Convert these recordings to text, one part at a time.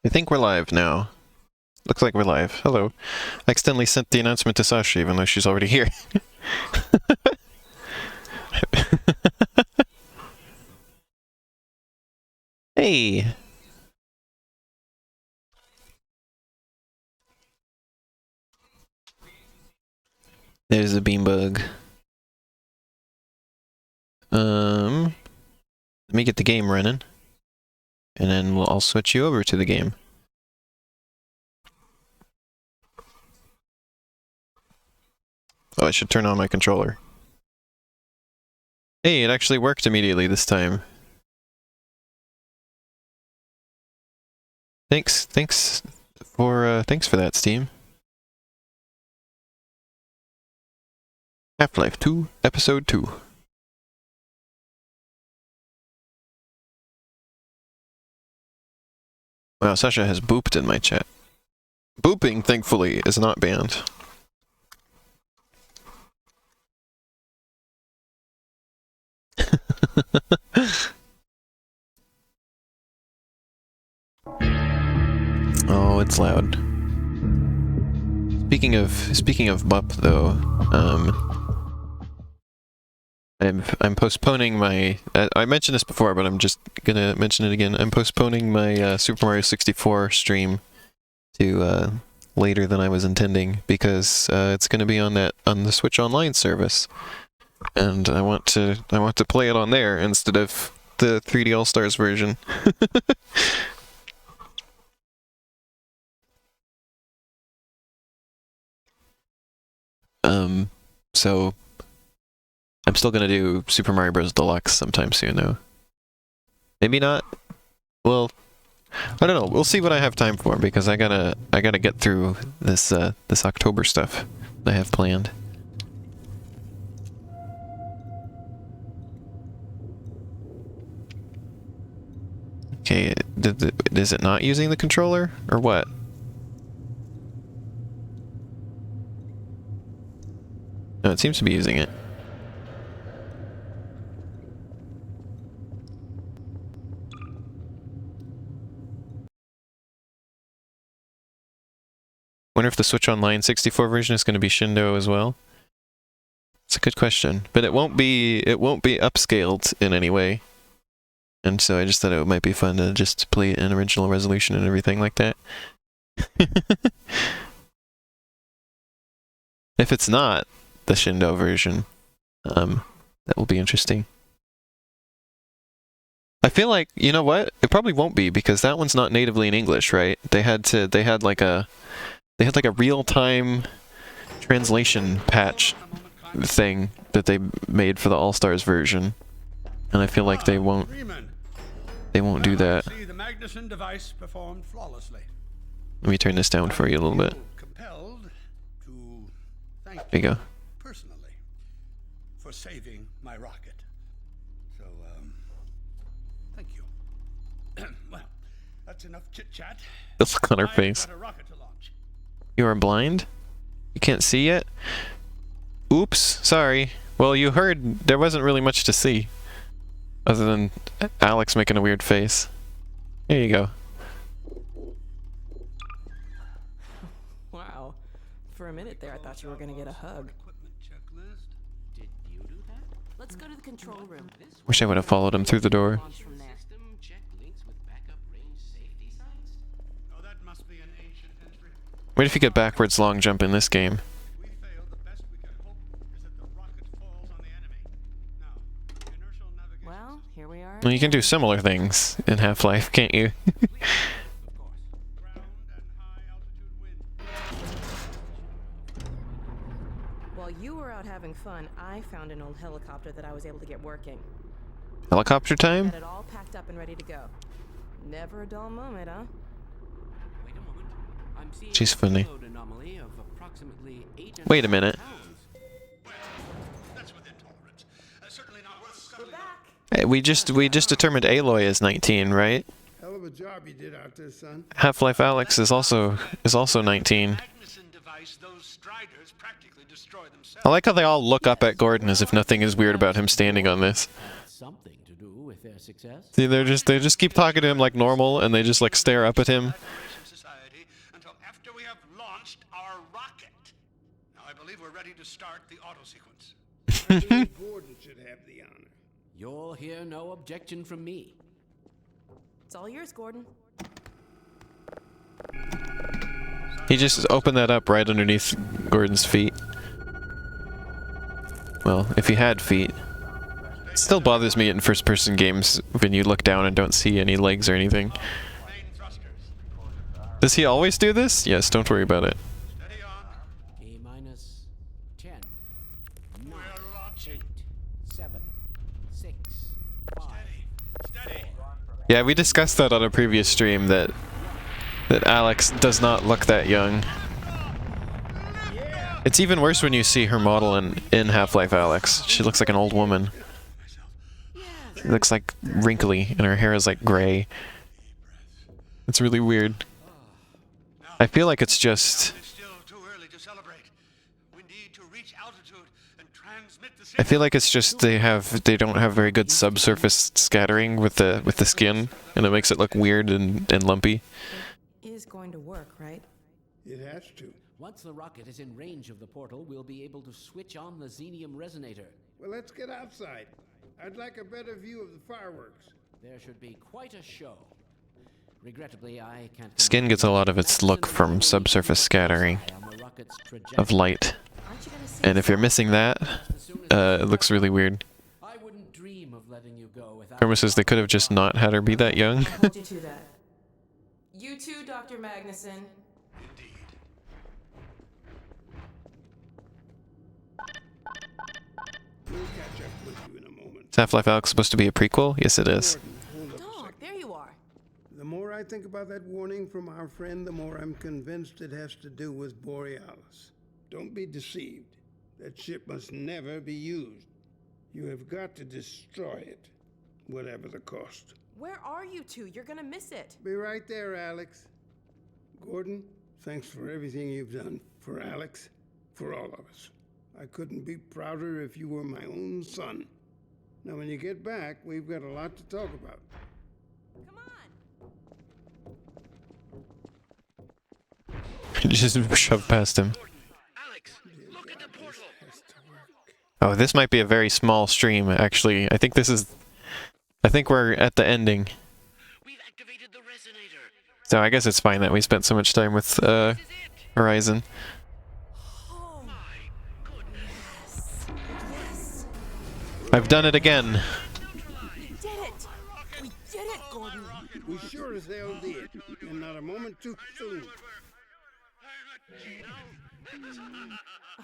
I think we're live now. Looks like we're live. Hello. I accidentally sent the announcement to Sasha even though she's already here. Hey! There's a bean bug. Let me get the game running. And then I'll switch you over to the game. Oh, I should turn on my controller. Hey, it actually worked immediately this time. Thanks for that, Steam. Half-Life 2, Episode 2. Wow, Sasha has booped in my chat. Booping, thankfully, is not banned. Oh, it's loud. Speaking of bup though, I'm postponing my. I mentioned this before, but I'm just gonna mention it again. I'm postponing my Super Mario 64 stream to later than I was intending because it's gonna be on the Switch Online service, and I want to play it on there instead of the 3D All Stars version. So I'm still gonna do Super Mario Bros. Deluxe sometime soon, though. Maybe not. Well, I don't know. We'll see what I have time for because I gotta get through this this October stuff I have planned. Okay, is it not using the controller or what? No, it seems to be using it. Wonder if the Switch Online 64 version is going to be Shindo as well. It's a good question, but it won't be upscaled in any way. And so I just thought it might be fun to just play it in original resolution and everything like that. If it's not the Shindo version, that will be interesting. I feel like, you know what? It probably won't be because that one's not natively in English, right? They had like a real-time translation patch thing that they made for the All-Stars version. And I feel like they won't do that. Let me turn this down for you a little bit. There you go. Personally, for saving my rocket. So, thank you. Well, that's enough chit-chat. The look on her face. You are blind? You can't see yet? Oops, sorry. Well, you heard there wasn't really much to see. Other than Alex making a weird face. There you go. Wow. For a minute there, I thought you were gonna get a hug. Did you do that? Let's go to the control room. Wish I would have followed him through the door. What if you get backwards long jump in this game? Well, here we are. Well, you can do similar things in Half-Life, can't you? While you were out having fun, I found an old helicopter that I was able to get working. Helicopter time? Had it all packed up and ready to go. Never a dull moment, huh? Wait a moment. I'm seeing She's funny. a load anomaly of approximately 8 Wait a minute. That's within tolerance. Certainly not worth scuttling. Hey, we just determined Aloy is 19, right? Hell of a job you did out there, son. Half-Life Alex is also 19. I like how they all look up at Gordon as if nothing is weird about him standing on this. something to do with their a success? See, they just keep talking to him like normal, and they just like stare up at him. Society until after we have launched our rocket. Now I believe we're ready to start the auto sequence. I believe Gordon should have the honor. You'll hear no objection from me. It's all yours, Gordon. He just opened that up right underneath Gordon's feet. Well, if he had feet. It still bothers me in first-person games when you look down and don't see any legs or anything. Main thrusters. Does he always do this? Yes, don't worry about it. Steady on. T minus 10, 9, We're launching. 8, 7, 6, 5. Steady. Yeah, we discussed that on a previous stream, that Alex does not look that young. It's even worse when you see her model in Half-Life Alyx. She looks like an old woman. She looks like wrinkly, and her hair is like gray. It's really weird. I feel like it's just... It's still too early to celebrate. We need to reach altitude and transmit the I feel like it's just they don't have very good subsurface scattering with the skin, and it makes it look weird and lumpy. It is going to work, right? It has to. Once the rocket is in range of the portal, we'll be able to switch on the xenium resonator. Well, let's get outside. I'd like a better view of the fireworks. There should be quite a show. Regrettably, I can't... Skin gets a lot of its look from subsurface scattering of light, Aren't you gonna see and if you're missing that, it looks really weird. I wouldn't dream of letting you go without... Karma says they could have just not had her be that young. I'll hold you to that. You too, Dr. Magnuson. Indeed. We'll catch up with you in a moment. Is Half-Life Alyx supposed to be a prequel? Yes, it is. Hold up a Dog, second. there you are. The more I think about that warning from our friend, the more I'm convinced it has to do with Borealis. Don't be deceived. That ship must never be used. You have got to destroy it, whatever the cost. Where are you two? You're gonna miss it. Be right there, Alex. Gordon, thanks for everything you've done for Alex, for all of us. I couldn't be prouder if you were my own son. Now, when you get back, we've got a lot to talk about. Come on. Just shove past him. Alex, look at the portal. Oh, this might be a very small stream, actually. I think we're at the ending. We've activated the resonator. So I guess it's fine that we spent so much time with Horizon. Oh, My goodness. yes. I've done it again. We did it. We did it, Gordon. We sure as hell did, and not a moment too soon.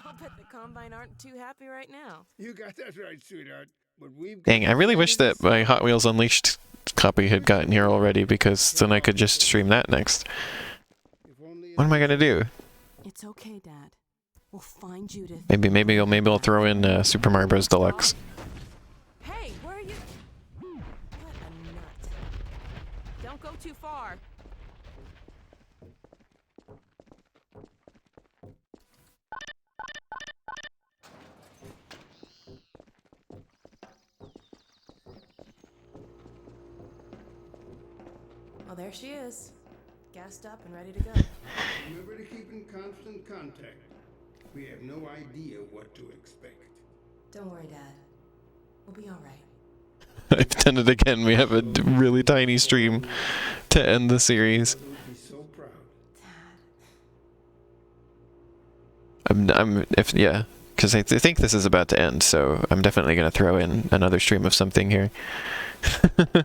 I'll bet the Combine aren't too happy right now. You got that right, sweetheart. But we've Dang, I really wish that my Hot Wheels Unleashed copy had gotten here already, because then I could just stream that next. What am I gonna do? It's okay, Dad. We'll find Judith. Maybe I'll throw in Super Mario Bros. Deluxe. Hey, where are you? What a nut. Don't go too far. Well, there she is. Gassed up and ready to go. Remember to keep in constant contact. We have no idea what to expect. Don't worry, Dad. We'll be all right. I've done it again. We have a really tiny stream to end the series. Mother would be so proud. Dad. Yeah, because I think this is about to end, so I'm definitely gonna throw in another stream of something here. Are you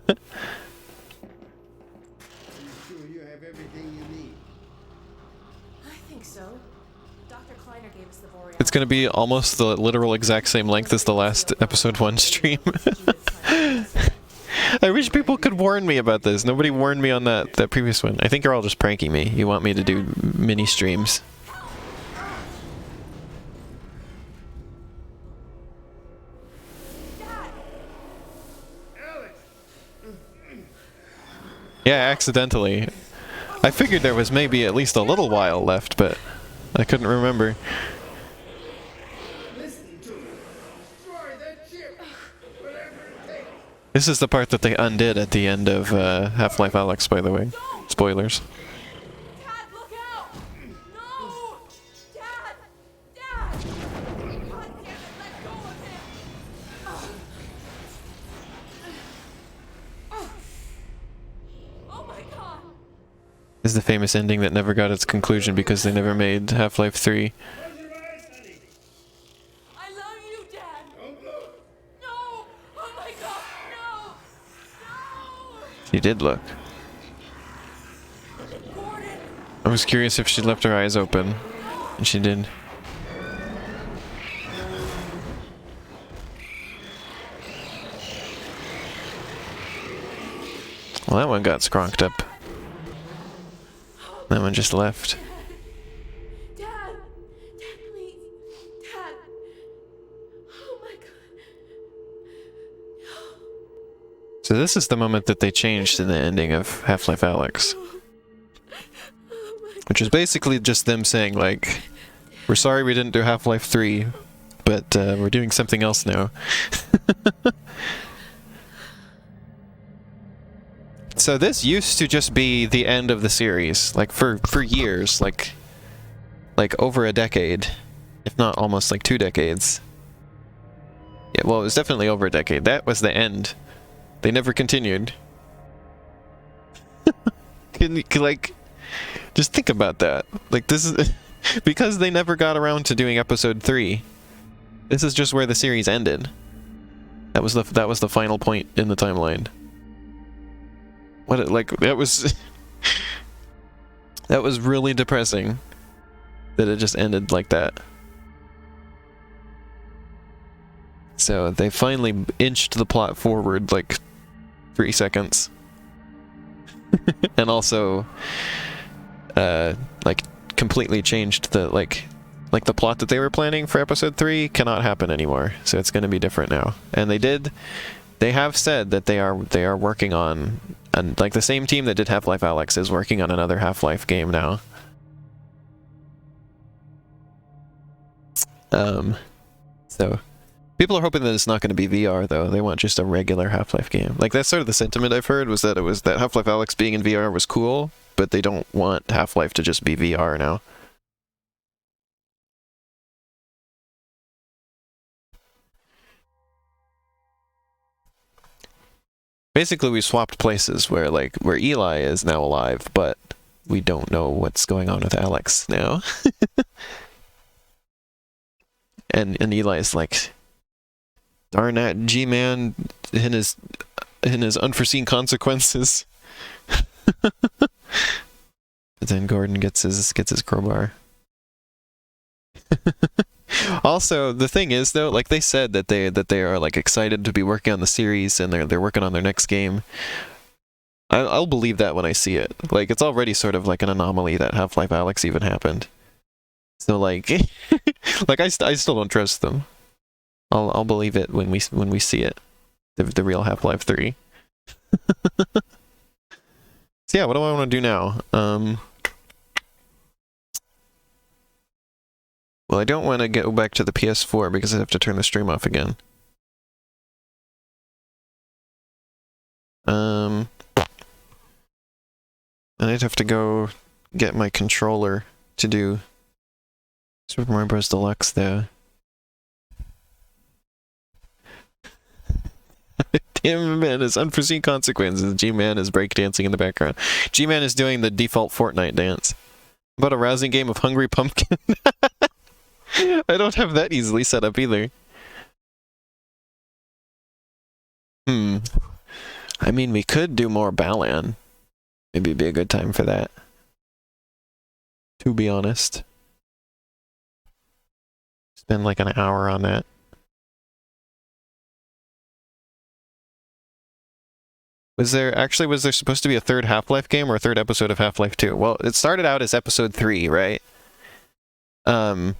sure you have everything you need? I think so. Dr. Kleiner gave us the Borealis. It's gonna be almost the literal exact same length as the last episode 1 stream. I wish people could warn me about this. Nobody warned me on that previous one. I think you're all just pranking me. You want me to do mini streams. Alex! Yeah, accidentally. I figured there was maybe at least a little while left, but I couldn't remember. Listen to me. Destroy that ship. Whatever it takes. This is the part that they undid at the end of Half-Life Alyx, by the way. Spoilers. Dad, look out! No! Dad! Dad! God damn it, let go of him! Oh my god! This is the famous ending that never got its conclusion because they never made Half-Life 3. I love you, Dad! No! Oh my god, no! No! She did look. Gordon! I was curious if she left her eyes open, and she did. Well, that one got skronked up. That one just left. Dad! Dad, please! Dad! Oh my god! So this is the moment that they changed in the ending of Half-Life Alyx. Which is basically just them saying, like, we're sorry we didn't do Half-Life 3, but we're doing something else now. So this used to just be the end of the series, like for years, like over a decade, if not almost like 2 decades. Yeah, well, it was definitely over a decade. That was the end. They never continued. Like, just think about that. Like, this is because they never got around to doing episode 3. This is just where the series ended. That was the final point in the timeline. That was that was really depressing that it just ended like that. So they finally inched the plot forward like 3 seconds. And also like completely changed the like the plot that they were planning for episode 3 cannot happen anymore. So it's going to be different now. And they have said that they are working on, and like the same team that did Half-Life Alyx is working on another Half-Life game now. So people are hoping that it's not going to be VR though. They want just a regular Half-Life game. Like that's sort of the sentiment I've heard, was that Half-Life Alyx being in VR was cool, but they don't want Half-Life to just be VR now. Basically, we swapped places where Eli is now alive, but we don't know what's going on with Alex now. and Eli's like, darn that G-Man in his unforeseen consequences. But then Gordon gets his crowbar. Also, the thing is though, like they said that they are like excited to be working on the series and they're working on their next game. I'll believe that when I see it. Like it's already sort of like an anomaly that Half-Life Alyx even happened. So like, like I still don't trust them. I'll believe it when we see it, the real Half-Life 3. So yeah, what do I want to do now? Well, I don't want to go back to the PS4 because I have to turn the stream off again. And I'd have to go get my controller to do Super Mario Bros. Deluxe though. Damn man, it's unforeseen consequences. G-Man is breakdancing in the background. G-Man is doing the default Fortnite dance. How about a rousing game of Hungry Pumpkin? I don't have that easily set up either. I mean, we could do more Balan. Maybe it'd be a good time for that. To be honest. Spend like an hour on that. Was there supposed to be a third Half-Life game or a third episode of Half-Life 2? Well, it started out as episode 3, right? And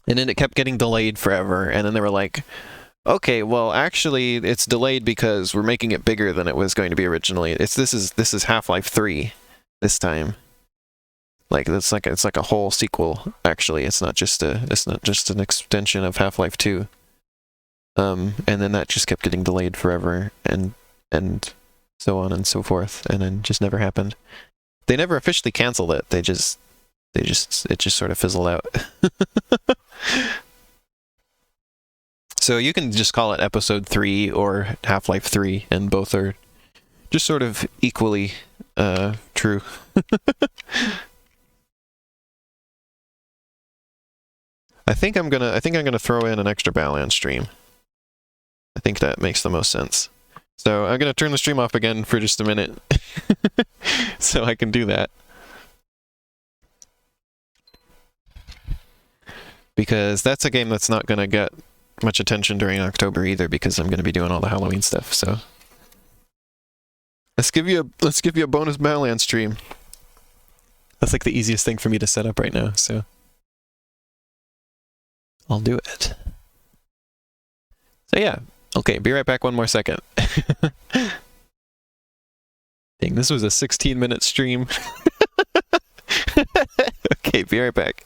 then it kept getting delayed forever, and then they were like, okay, well, actually, it's delayed because we're making it bigger than it was going to be originally. This is Half-Life 3 this time. Like it's like a whole sequel. Actually, it's not just an extension of Half-Life 2. And then that just kept getting delayed forever, and so on and so forth, and then just never happened. They never officially canceled it. It just sort of fizzled out. So you can just call it Episode 3 or Half-Life 3, and both are just sort of equally true. I think I'm gonna throw in an extra Battleland stream. I think that makes the most sense. So I'm gonna turn the stream off again for just a minute, so I can do that. Because that's a game that's not gonna get much attention during October either, because I'm gonna be doing all the Halloween stuff. So let's give you a bonus Battleland stream. That's like the easiest thing for me to set up right now. So I'll do it. So yeah. Okay, be right back 1 more second. Dang, this was a 16-minute stream. Okay, be right back.